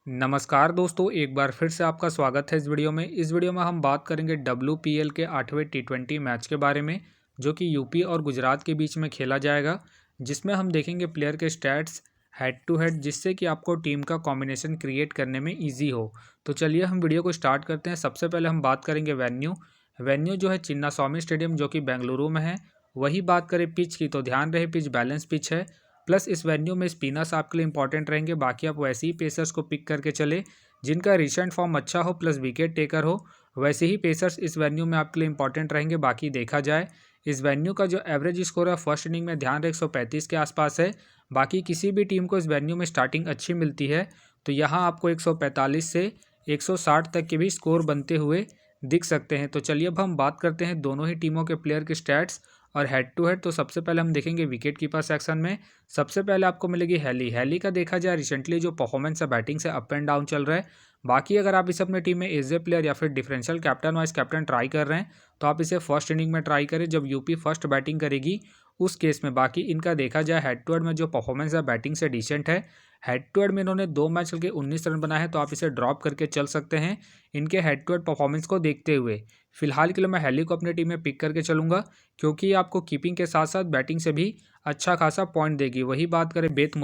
नमस्कार दोस्तों, एक बार फिर से आपका स्वागत है इस वीडियो में। इस वीडियो में हम बात करेंगे WPL के 8वें T20 मैच के बारे में, जो कि यूपी और गुजरात के बीच में खेला जाएगा, जिसमें हम देखेंगे प्लेयर के स्टैट्स हेड टू हेड, जिससे कि आपको टीम का कॉम्बिनेशन क्रिएट करने में ईजी हो। तो चलिए हम वीडियो को स्टार्ट करते हैं। सबसे पहले हम बात करेंगे वेन्यू जो है चिन्नास्वामी स्टेडियम, जो कि बेंगलुरु में है। वही बात करें पिच की, तो ध्यान रहे पिच बैलेंस पिच है। प्लस इस वेन्यू में स्पिनर्स आपके लिए इंपॉर्टेंट रहेंगे। बाकी आप वैसे ही पेसर्स को पिक करके चले जिनका रिसेंट फॉर्म अच्छा हो प्लस विकेट टेकर हो। वैसे ही पेसर्स इस वेन्यू में आपके लिए इंपॉर्टेंट रहेंगे। बाकी देखा जाए इस वेन्यू का जो एवरेज स्कोर है फर्स्ट इनिंग में ध्यान रहे 135 के आसपास है। बाकी किसी भी टीम को इस वेन्यू में स्टार्टिंग अच्छी मिलती है, तो यहाँ आपको 145 से 160 तक के भी स्कोर बनते हुए दिख सकते हैं। तो चलिए अब हम बात करते हैं दोनों ही टीमों के प्लेयर के स्टैट्स और हेड टू हेड। तो सबसे पहले हम देखेंगे विकेट कीपर सेक्शन में। सबसे पहले आपको मिलेगी हैली का देखा जाए रिसेंटली जो परफॉर्मेंस है बैटिंग से अप एंड डाउन चल रहा है। बाकी अगर आप इसे अपनी टीम में एज ए प्लेयर या फिर differential captain vice captain try कर रहे हैं, तो आप इसे फर्स्ट इनिंग में ट्राई करें जब यूपी फर्स्ट बैटिंग करेगी उस केस में। बाकी इनका देखा जाए हेड टू हेड में जो परफॉर्मेंस है बैटिंग से डिसेंट है। हेड टू हेड में इन्होंने 2 मैच खेल के 19 रन बनाए हैं, तो आप इसे ड्रॉप करके चल सकते हैं इनके हेड टू हेड परफॉर्मेंस को देखते हुए। फिलहाल के लिए मैं हैली को अपनी टीम में पिक करके चलूंगा, क्योंकि आपको कीपिंग के साथ साथ बैटिंग से भी अच्छा खासा पॉइंट देगी। वही बात करें बेथ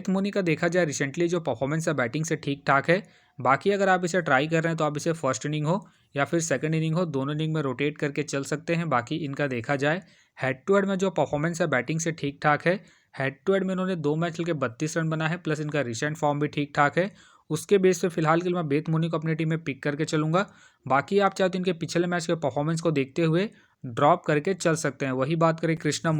मुनी का देखा जाए रिसेंटली जो परफॉर्मेंस है बैटिंग से ठीक ठाक है। बाकी अगर आप इसे ट्राई कर रहे हैं तो आप इसे फर्स्ट इनिंग हो या फिर सेकंड इनिंग हो, दोनों इनिंग में रोटेट करके चल सकते हैं। बाकी इनका देखा जाए हेड टू हेड में जो परफॉर्मेंस है बैटिंग से ठीक ठाक है। हेड टू हेड में इन्होंने 2 मैच खेल के 32 रन बना है, प्लस इनका रिसेंट फॉर्म भी ठीक ठाक है। उसके बेस पे फिलहाल के लिए मैं बेथ मुनी को अपनी टीम में पिक करके चलूंगा। बाकी आप चाहे तो इनके पिछले मैच के परफॉर्मेंस को देखते हुए ड्रॉप करके चल सकते हैं। वही बात करें कृष्णा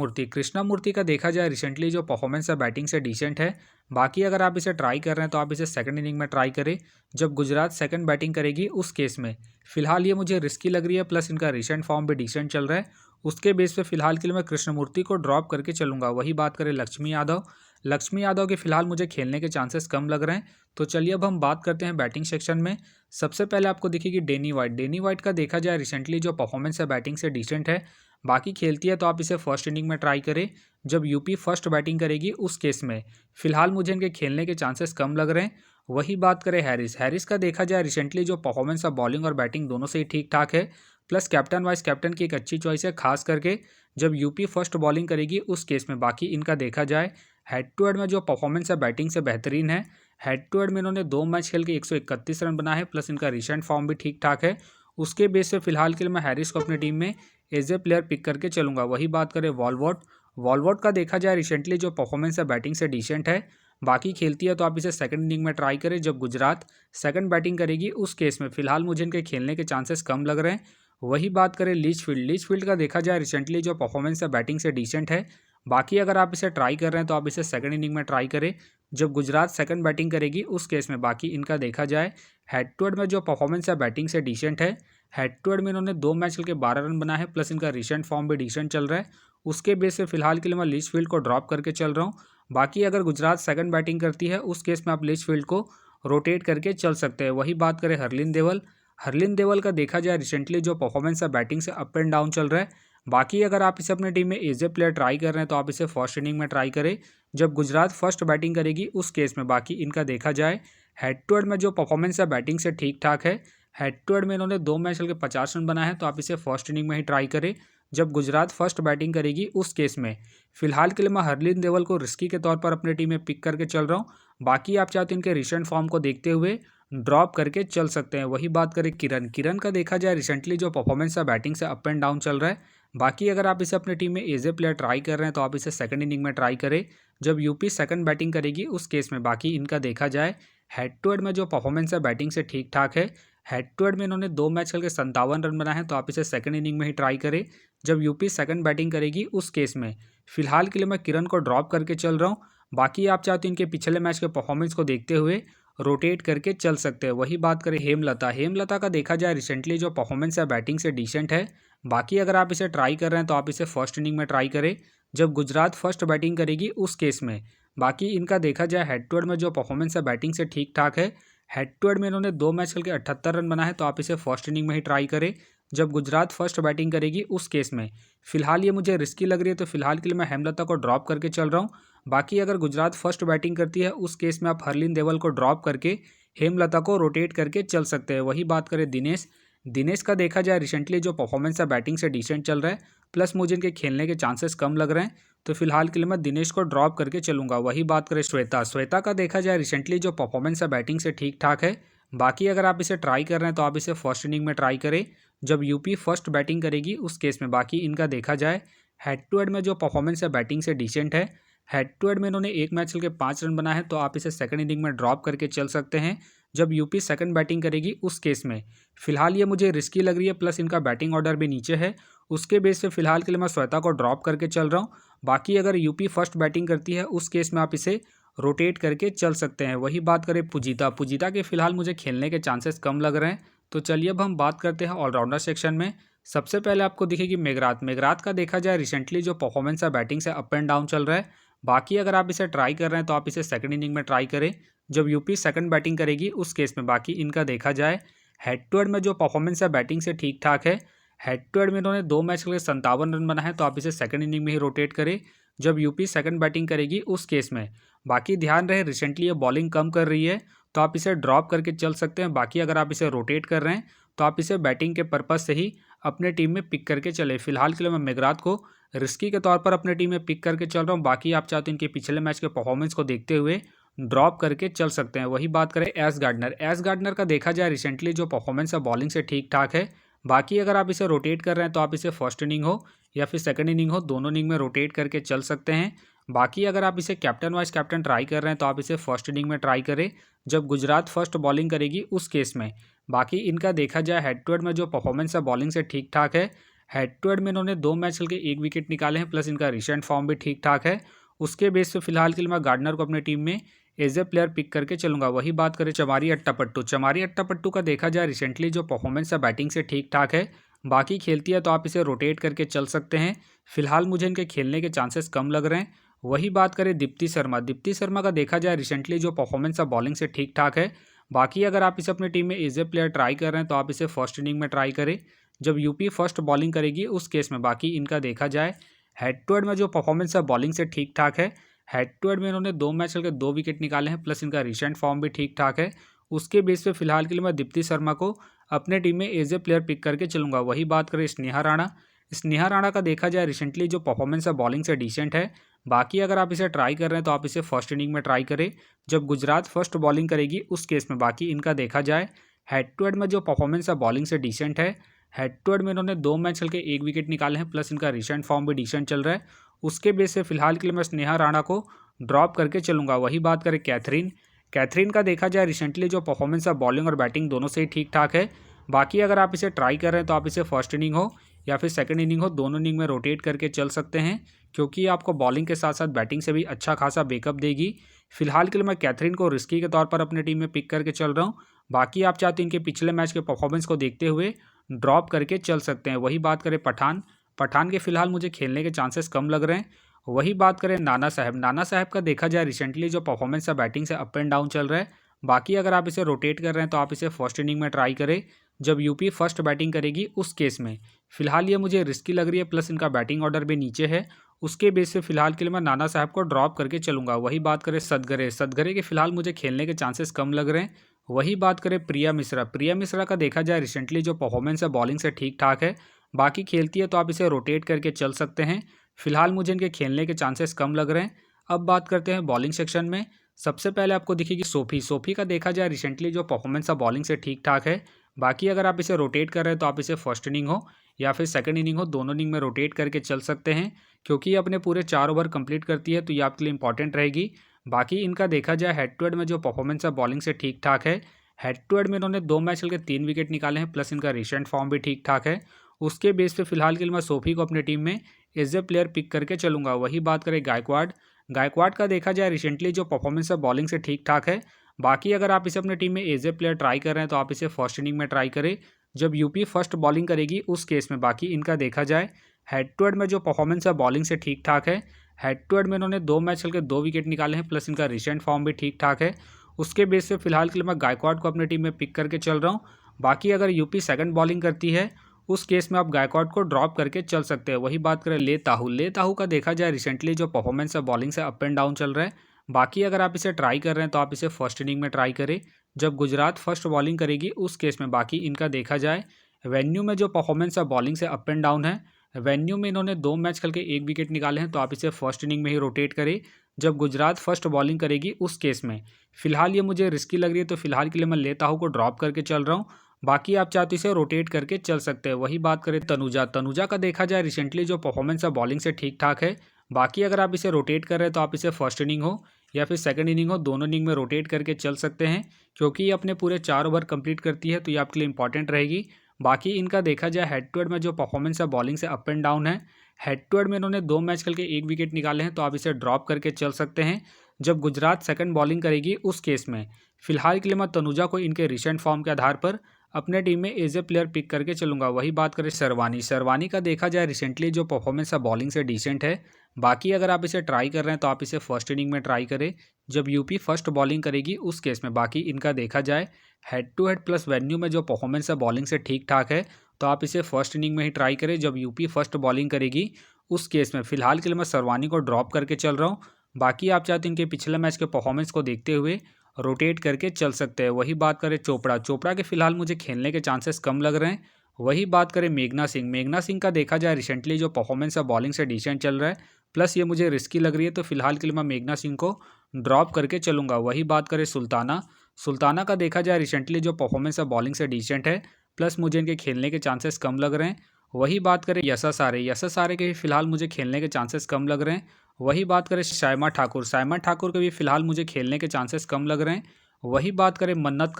मूर्ति का देखा जाए रिसेंटली जो परफॉर्मेंस है बैटिंग से डिसेंट है। बाकी अगर आप इसे ट्राई कर रहे हैं तो आप इसे सेकंड इनिंग में ट्राई करें जब गुजरात सेकंड बैटिंग करेगी उस केस में। फिलहाल ये मुझे रिस्की लग रही है, प्लस इनका रिसेंट फॉर्म भी डिसेंट चल रहा है। उसके बेस पे फिलहाल के लिए मैं कृष्णमूर्ति को ड्रॉप करके चलूंगा। वही बात करें लक्ष्मी यादव के फिलहाल मुझे खेलने के चांसेस कम लग रहे हैं। तो चलिए अब हम बात करते हैं बैटिंग सेक्शन में। सबसे पहले आपको दिखेगी डेनी वाइट का देखा जाए रिसेंटली जो परफॉर्मेंस है बैटिंग से डिसेंट है। बाकी खेलती है तो आप इसे फर्स्ट इनिंग में ट्राई करें जब यूपी फर्स्ट बैटिंग करेगी उस केस में। फिलहाल मुझे इनके खेलने के चांसेस कम लग रहे हैं। वही बात करें हैरिस का देखा जाए रिसेंटली जो परफॉर्मेंस है बॉलिंग और बैटिंग दोनों से ही ठीक ठाक है। प्लस कैप्टन वाइस कैप्टन की एक अच्छी चॉइस है, खास करके जब यूपी फर्स्ट बॉलिंग करेगी उस केस में। बाकी इनका देखा जाए हेड टू हेड में जो परफॉर्मेंस है बैटिंग से बेहतरीन है। हेड टू हेड में इन्होंने 2 मैच खेल के 131 रन बना है, प्लस इनका रिसेंट फॉर्म भी ठीक ठाक है। उसके बेस पे फिलहाल के लिए मैं हैरिस को अपनी टीम में एज ए प्लेयर पिक करके चलूंगा। वही बात करें वॉलवॉट का देखा जाए रिसेंटली जो परफॉर्मेंस है बैटिंग से डिसेंट है। बाकी खेलती है तो आप इसे सेकंड इनिंग में ट्राई करें जब गुजरात सेकंड बैटिंग करेगी उस केस में। फिलहाल मुझे इनके खेलने के चांसेस कम लग रहे हैं। वही बात करें लीचफील्ड का देखा जाए रिसेंटली जो परफॉर्मेंस है बैटिंग से डिसेंट है। बाकी अगर आप इसे ट्राई कर रहे हैं तो आप इसे सेकंड इनिंग में ट्राई करें जब गुजरात सेकंड बैटिंग करेगी उस केस में। बाकी इनका देखा जाए हेड टू हेड में जो परफॉर्मेंस है बैटिंग से डिसेंट है। हेड टू हेड में इन्होंने 2 मैच खेल के 12 रन बना है, प्लस इनका रिसेंट फॉर्म भी डिसेंट चल रहा है। उसके बेस पे फिलहाल के लिए मैं लीचफील्ड को ड्रॉप करके चल रहा हूँ। बाकी अगर गुजरात सेकंड बैटिंग करती है उस केस में आप लीचफील्ड को रोटेट करके चल सकते हैं। वही बात करें हरलिन देवल का देखा जाए रिसेंटली जो परफॉर्मेंस है बैटिंग से अप एंड डाउन चल रहा है। बाकी अगर आप इसे अपनी टीम में एज ए प्लेयर ट्राई कर रहे हैं तो आप इसे फर्स्ट इनिंग में ट्राई करें जब गुजरात फर्स्ट बैटिंग करेगी उस केस में। बाकी इनका देखा जाए हेड टू हेड में जो परफॉर्मेंस है बैटिंग से ठीक ठाक है। हेड टू हेड में इन्होंने 2 मैच खेल के 50 रन बनाए हैं, तो आप इसे फर्स्ट इनिंग में ही ट्राई करें जब गुजरात फर्स्ट बैटिंग करेगी उस केस में। फिलहाल के लिए मैं हरलिन देवल को रिस्की के तौर पर अपनी टीम में पिक करके चल रहा हूँ। बाकी आप चाहते हैं इनके रिसेंट फॉर्म को देखते हुए ड्रॉप करके चल सकते हैं। वही बात करें किरण का देखा जाए रिसेंटली जो परफॉर्मेंस है बैटिंग से अप एंड डाउन चल रहा है। बाकी अगर आप इसे अपनी टीम में एज ए प्लेयर ट्राई कर रहे हैं तो आप इसे सेकंड इनिंग में ट्राई करें जब यूपी सेकंड बैटिंग करेगी उस केस में। बाकी इनका देखा जाए हेड टू हेड में जो परफॉर्मेंस है बैटिंग से ठीक ठाक है। हेड टू हेड में इन्होंने 2 मैच खेल के 57 रन बनाए हैं, तो आप इसे सेकंड इनिंग में ही ट्राई करें जब यूपी सेकंड बैटिंग करेगी उस केस में। फिलहाल के लिए मैं किरण को ड्रॉप करके चल रहा हूँ। बाकी आप चाहते हैं इनके पिछले मैच के परफॉर्मेंस को देखते हुए रोटेट करके चल सकते हैं। वही बात करें हेमलता का देखा जाए रिसेंटली जो परफॉर्मेंस है बैटिंग से डिसेंट है। बाकी अगर आप इसे ट्राई कर रहे हैं तो आप इसे फर्स्ट इनिंग में ट्राई करें जब गुजरात फर्स्ट बैटिंग करेगी उस केस में। बाकी इनका देखा जाए हेड टू हेड में जो परफॉर्मेंस है बैटिंग से ठीक ठाक है। हेड टू हेड में इन्होंने 2 मैच खेल के 78 रन बना है, तो आप इसे फर्स्ट इनिंग में ही ट्राई करें जब गुजरात फर्स्ट बैटिंग करेगी उस केस में। फिलहाल ये मुझे रिस्की लग रही है, तो फिलहाल के लिए मैं हेमलता को ड्रॉप करके चल रहा हूँ। बाकी अगर गुजरात फर्स्ट बैटिंग करती है उस केस में आप हरलिन देवल को ड्रॉप करके हेमलता को रोटेट करके चल सकते हैं। वही बात करें दिनेश, दिनेश का देखा जाए रिसेंटली जो परफॉर्मेंस है बैटिंग से डिसेंट चल रहा है, प्लस मुझे इनके खेलने के चांसेस कम लग रहे हैं, तो फिलहाल के लिए मैं दिनेश को ड्रॉप करके चलूंगा। वही बात करें श्वेता, श्वेता का देखा जाए रिसेंटली जो परफॉर्मेंस है बैटिंग से ठीक ठाक है। बाकी अगर आप इसे ट्राई कर रहे हैं तो आप इसे फर्स्ट इनिंग में ट्राई करें जब यूपी फर्स्ट बैटिंग करेगी उस केस में। बाकी इनका देखा जाए हेड टू हेड में जो परफॉर्मेंस है बैटिंग से डिसेंट है। हेड टू हेड में इन्होंने एक मैच खेल के 5 रन बनाए हैं, तो आप इसे सेकंड इनिंग में ड्रॉप करके चल सकते हैं जब यूपी सेकंड बैटिंग करेगी उस केस में। फिलहाल ये मुझे रिस्की लग रही है, प्लस इनका बैटिंग ऑर्डर भी नीचे है, उसके बेस पे फिलहाल के लिए मैं श्वेता को ड्रॉप करके चल रहा हूँ। बाकी अगर यूपी फर्स्ट बैटिंग करती है उस केस में आप इसे रोटेट करके चल सकते हैं। वही बात करें पूजिता, पूजिता के फिलहाल मुझे खेलने के चांसेस कम लग रहे हैं, तो चलिए अब हम बात करते हैं ऑलराउंडर सेक्शन में। सबसे पहले आपको दिखेगी मेघरात, मेघरात का देखा जाए रिसेंटली जो परफॉर्मेंस है बैटिंग से अप एंड डाउन चल रहा है। बाकी अगर आप इसे ट्राई कर रहे हैं तो आप इसे सेकंड इनिंग में ट्राई करें जब यूपी सेकंड बैटिंग करेगी उस केस में। बाकी इनका देखा जाए हेड टू हेड में जो परफॉर्मेंस है बैटिंग से ठीक ठाक है। हेड टू हेड में इन्होंने 2 मैच के लिए 57 रन बनाए हैं, तो आप इसे सेकंड इनिंग में ही रोटेट करें जब यूपी सेकंड बैटिंग करेगी उस केस में। बाकी ध्यान रहे रिसेंटली ये बॉलिंग कम कर रही है, तो आप इसे ड्रॉप करके चल सकते हैं। बाकी अगर आप इसे रोटेट कर रहे हैं तो आप इसे बैटिंग के पर्पज़ से ही अपने टीम में पिक करके चले। फिलहाल के लिए मैं मेघरात को रिस्की के तौर पर अपने टीम में पिक करके चल रहा हूँ। बाकी आप चाहते हैं इनके पिछले मैच के परफॉर्मेंस को देखते हुए ड्रॉप करके चल सकते हैं। वही बात करें एस गार्डनर, एस गार्डनर का देखा जाए रिसेंटली जो परफॉर्मेंस है बॉलिंग से ठीक ठाक है। बाकी अगर आप इसे रोटेट कर रहे हैं तो आप इसे फर्स्ट इनिंग हो या फिर सेकंड इनिंग हो, दोनों इनिंग में रोटेट करके चल सकते हैं। बाकी अगर आप इसे कैप्टन वाइस कैप्टन ट्राई कर रहे हैं तो आप इसे फर्स्ट इनिंग में ट्राई करें जब गुजरात फर्स्ट बॉलिंग करेगी उस केस में। बाकी इनका देखा जाए हेड टू हेड में जो परफॉर्मेंस है बॉलिंग से ठीक ठाक है। हेड टू हेड में इन्होंने 2 मैच खेल के 1 विकेट निकाले हैं, प्लस इनका रिसेंट फॉर्म भी ठीक ठाक है। उसके बेस पे फिलहाल के लिए मैं गार्डनर को अपनी टीम में एज ए प्लेयर पिक करके चलूंगा। वही बात करें चमारी अट्टापट्टू, चमारी अट्टापट्टू का देखा जाए रिसेंटली जो परफॉर्मेंस है बैटिंग से ठीक ठाक है। बाकी खेलती है तो आप इसे रोटेट करके चल सकते हैं। फिलहाल मुझे इनके खेलने के चांसेस कम लग रहे हैं। वही बात करें दीप्ति शर्मा, दीप्ति शर्मा का देखा जाए रिसेंटली जो परफॉर्मेंस है बॉलिंग से ठीक ठाक है। बाकी अगर आप इसे अपनी टीम में एज ए प्लेयर ट्राई कर रहे हैं तो आप इसे फर्स्ट इनिंग में ट्राई करें जब यूपी फर्स्ट बॉलिंग करेगी उस केस में। बाकी इनका देखा जाए हेड टू हेड में जो परफॉर्मेंस है बॉलिंग से ठीक ठाक है। हेड टू हेड में इन्होंने 2 मैच खेल के 2 विकेट निकाले हैं, प्लस इनका रिसेंट फॉर्म भी ठीक ठाक है। उसके बेस पे फिलहाल के लिए मैं दीप्ति शर्मा को अपने टीम में एज ए प्लेयर पिक करके चलूंगा। वही बात करें स्नेहा राणा, स्नेहा राणा का देखा जाए रिसेंटली जो परफॉर्मेंस है बॉलिंग से डिसेंट है। बाकी अगर आप इसे ट्राई कर रहे हैं तो आप इसे फर्स्ट इनिंग में ट्राई करें जब गुजरात फर्स्ट बॉलिंग करेगी उस केस में। बाकी इनका देखा जाए हेड टू हेड में जो परफॉर्मेंस है बॉलिंग से डिसेंट है। हेड टू हेड में इन्होंने 2 मैच खेल के 1 विकेट निकाले हैं, प्लस इनका रिसेंट फॉर्म भी डिसेंट चल रहा है। उसके बेस से फिलहाल के लिए मैं स्नेहा राणा को ड्रॉप करके चलूंगा। वही बात करें कैथरीन, कैथरीन का देखा जाए रिसेंटली जो परफॉर्मेंस है बॉलिंग और बैटिंग दोनों से ही ठीक ठाक है। बाकी अगर आप इसे ट्राई कर रहे हैं तो आप इसे फर्स्ट इनिंग हो या फिर सेकंड इनिंग हो, दोनों इनिंग में रोटेट करके चल सकते हैं, क्योंकि आपको बॉलिंग के साथ साथ बैटिंग से भी अच्छा खासा बैकअप देगी। फिलहाल के लिए मैं कैथरीन को रिस्की के तौर पर अपने टीम में पिक करके चल रहा हूँ। बाकी आप चाहते हैं इनके पिछले मैच के परफॉर्मेंस को देखते हुए ड्रॉप करके चल सकते हैं। वही बात करें पठान, पठान के फिलहाल मुझे खेलने के चांसेस कम लग रहे हैं। वही बात करें नाना साहब, नाना साहब का देखा जाए रिसेंटली जो परफॉर्मेंस है बैटिंग से अप एंड डाउन चल रहा है। बाकी अगर आप इसे रोटेट कर रहे हैं तो आप इसे फर्स्ट इनिंग में ट्राई करें जब यूपी फर्स्ट बैटिंग करेगी उस केस में। फिलहाल ये मुझे रिस्की लग रही है, प्लस इनका बैटिंग ऑर्डर भी नीचे है। उसके बेस से फिलहाल के लिए मैं नाना साहब को ड्रॉप करके चलूंगा। वही बात करें सदगरे, सदगरे के फिलहाल मुझे खेलने के चांसेस कम लग रहे हैं। वही बात करें प्रिया मिश्रा, प्रिया मिश्रा का देखा जाए रिसेंटली जो परफॉर्मेंस है बॉलिंग से ठीक ठाक है। बाकी खेलती है तो आप इसे रोटेट करके चल सकते हैं। फिलहाल मुझे इनके खेलने के चांसेस कम लग रहे हैं। अब बात करते हैं बॉलिंग सेक्शन में। सबसे पहले आपको दिखेगी सोफी, सोफी का देखा जाए रिसेंटली जो परफॉर्मेंस है बॉलिंग से ठीक ठाक है। बाकी अगर आप इसे रोटेट कर रहे हैं तो आप इसे फर्स्ट इनिंग हो या फिर सेकंड इनिंग हो, दोनों इनिंग में रोटेट करके चल सकते हैं, क्योंकि ये अपने पूरे 4 ओवर कंप्लीट करती है, तो ये आपके लिए इंपॉर्टेंट रहेगी। बाकी इनका देखा जाए हेड टू हेड में जो परफॉर्मेंस है बॉलिंग से ठीक ठाक है। हेड टू हेड में इन्होंने 2 मैच खेल के 3 विकेट निकाले हैं, प्लस इनका रिसेंट फॉर्म भी ठीक ठाक है। उसके बेस पे फिलहाल के लिए मैं सोफी को अपनी टीम में एज ए प्लेयर पिक करके चलूंगा। वही बात करें गायकवाड, गायकवाड का देखा जाए रिसेंटली जो परफॉर्मेंस है बॉलिंग से ठीक ठाक है। बाकी अगर आप इसे अपनी टीम में एज ए प्लेयर ट्राई कर रहे हैं तो आप इसे फर्स्ट इनिंग में ट्राई करें जब यूपी फर्स्ट बॉलिंग करेगी उस केस में। बाकी इनका देखा जाए हेड टू हेड में जो परफॉर्मेंस है बॉलिंग से ठीक ठाक है। हेड टू हेड में इन्होंने 2 मैच खेल के 2 विकेट निकाले हैं, प्लस इनका रिसेंट फॉर्म भी ठीक ठाक है। उसके बेस पे फिलहाल के लिए मैं गायकवाड को अपनी टीम में पिक करके चल रहा हूँ। बाकी अगर यूपी सेकंड बॉलिंग करती है उस केस में आप गायकवाड को ड्रॉप करके चल सकते हैं। वही बात करें ले ताहू, ले ताहू का देखा जाए रिसेंटली जो परफॉर्मेंस है बॉलिंग से अप एंड डाउन चल रहा है। बाकी अगर आप इसे ट्राई कर रहे हैं तो आप इसे फर्स्ट इनिंग में ट्राई करें जब गुजरात फर्स्ट बॉलिंग करेगी उस केस में। बाकी इनका देखा जाए वेन्यू में जो परफॉर्मेंस है बॉलिंग से अप एंड डाउन है। वेन्यू में इन्होंने 2 मैच खेल के 1 विकेट निकाले हैं, तो आप इसे फर्स्ट इनिंग में ही रोटेट करें जब गुजरात फर्स्ट बॉलिंग करेगी उस केस में। फिलहाल ये मुझे रिस्की लग रही है, तो फिलहाल के लिए मैं लेता हूँ को ड्रॉप करके चल रहा हूँ। बाकी आप चाहते इसे रोटेट करके चल सकते हैं। वही बात करें तनुजा का देखा जाए रिसेंटली जो परफॉर्मेंस है बॉलिंग से ठीक ठाक है। बाकी अगर आप इसे रोटेट कर रहे हैं तो आप इसे फर्स्ट इनिंग हो या फिर सेकंड इनिंग हो, दोनों इनिंग में रोटेट करके चल सकते हैं, क्योंकि ये अपने पूरे 4 ओवर कंप्लीट करती है, तो ये आपके लिए इंपॉर्टेंट रहेगी। बाकी इनका देखा जाए हेड टू हेड में जो परफॉर्मेंस है बॉलिंग से अप एंड डाउन है। हेड टू हेड में इन्होंने 2 मैच खेल के 1 विकेट निकाले हैं, तो आप इसे ड्रॉप करके चल सकते हैं जब गुजरात सेकंड बॉलिंग करेगी उस केस में। फिलहाल के लिए मैं तनुजा को इनके रिसेंट फॉर्म के आधार पर अपने टीम में एज ए प्लेयर पिक करके चलूंगा। वही बात करें सरवानी का देखा जाए रिसेंटली जो परफॉर्मेंस है बॉलिंग से डिसेंट है। बाकी अगर आप इसे ट्राई कर रहे हैं तो आप इसे फर्स्ट इनिंग में ट्राई करें जब यूपी फर्स्ट बॉलिंग करेगी उस केस में। बाकी इनका देखा जाए head to head plus venue में जो परफॉर्मेंस है बॉलिंग से ठीक ठाक है, तो आप इसे फर्स्ट इनिंग में ही ट्राई करें जब यूपी फर्स्ट बॉलिंग करेगी उस केस में। फिलहाल के लिए मैं सरवानी को ड्रॉप करके चल रहा हूँ। बाकी आप चाहते हैं इनके पिछले मैच के परफॉर्मेंस को देखते हुए रोटेट करके चल सकते हैं। वही बात करें चोपड़ा के फिलहाल मुझे खेलने के चांसेस कम लग रहे हैं। वही बात करें मेघना सिंह का देखा जाए रिसेंटली जो परफॉर्मेंस है बॉलिंग से डिसेंट चल रहा है, प्लस ये मुझे रिस्की लग रही है, तो फिलहाल के लिए मैं मेघना सिंह को ड्रॉप करके चलूंगा। वही बात करें सुल्ताना का देखा जाए रिसेंटली जो परफॉर्मेंस है बॉलिंग से डिसेंट है, प्लस मुझे इनके खेलने के चांसेस कम लग रहे हैं। वही बात करें यशस आर्य के भी फिलहाल मुझे खेलने के चांसेस कम लग रहे हैं। वही बात करें सायमा ठाकुर के भी फिलहाल मुझे खेलने के चांसेस कम लग रहे हैं। वही बात करें मन्नत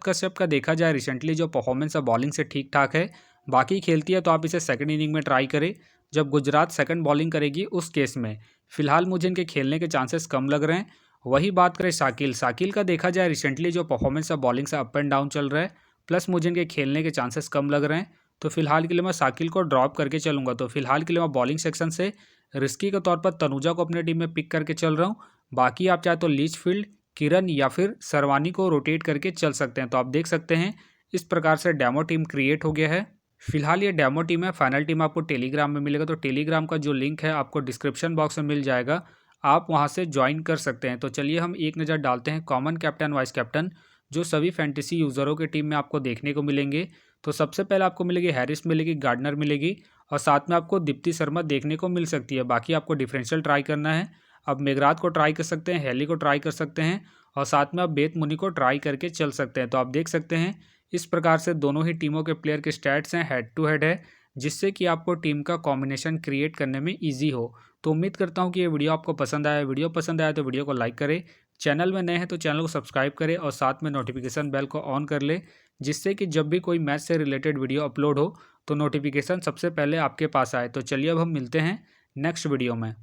कश्यप का देखा जाए रिसेंटली जो परफॉर्मेंस है बॉलिंग से ठीक ठाक है। बाकी खेलती है तो आप इसे सेकंड इनिंग में ट्राई करें जब गुजरात सेकंड बॉलिंग करेगी उस केस में। फिलहाल मुझे इनके खेलने के चांसेस कम लग रहे हैं। वही बात करें शाकिल का देखा जाए रिसेंटली जो परफॉर्मेंस है बॉलिंग से अप एंड डाउन चल रहा है, प्लस मुझे इनके खेलने के चांसेस कम लग रहे हैं, तो फिलहाल के लिए मैं शाकिल को ड्रॉप करके चलूंगा। तो फिलहाल के लिए मैं बॉलिंग सेक्शन से रिस्की के तौर पर तनुजा को अपने टीम में पिक करके चल रहा हूँ। बाकी आप चाहे तो लीचफील्ड, किरण या फिर सरवानी को रोटेट करके चल सकते हैं। तो आप देख सकते हैं इस प्रकार से डेमो टीम क्रिएट हो गया है। फिलहाल ये डेमो टीम है, फाइनल टीम आपको टेलीग्राम में मिलेगा, तो टेलीग्राम का जो लिंक है आपको डिस्क्रिप्शन बॉक्स में मिल जाएगा, आप वहां से ज्वाइन कर सकते हैं। तो चलिए हम एक नज़र डालते हैं कॉमन कैप्टन वाइस कैप्टन जो सभी फैंटेसी यूज़रों की टीम में आपको देखने को मिलेंगे। तो सबसे पहले आपको मिलेगी हैरिस मिलेगी, गार्डनर मिलेगी, और साथ में आपको दीप्ति शर्मा देखने को मिल सकती है। बाकी आपको डिफरेंशियल ट्राई करना है, अब मेघरात को ट्राई कर सकते हैं, हेली को ट्राई कर सकते हैं, और साथ में आप बेत मुनि को ट्राई करके चल सकते हैं। तो आप देख सकते हैं इस प्रकार से दोनों ही टीमों के प्लेयर के स्टैट्स हैं, हेड टू हेड है, जिससे कि आपको टीम का कॉम्बिनेशन क्रिएट करने में ईजी हो। तो उम्मीद करता हूँ कि ये वीडियो आपको पसंद आया। वीडियो पसंद आया तो वीडियो को लाइक करें, चैनल में नए हैं तो चैनल को सब्सक्राइब करें, और साथ में नोटिफिकेशन बेल को ऑन कर ले, जिससे कि जब भी कोई मैच से रिलेटेड वीडियो अपलोड हो तो नोटिफिकेशन सबसे पहले आपके पास आए। तो चलिए अब हम मिलते हैं नेक्स्ट वीडियो में।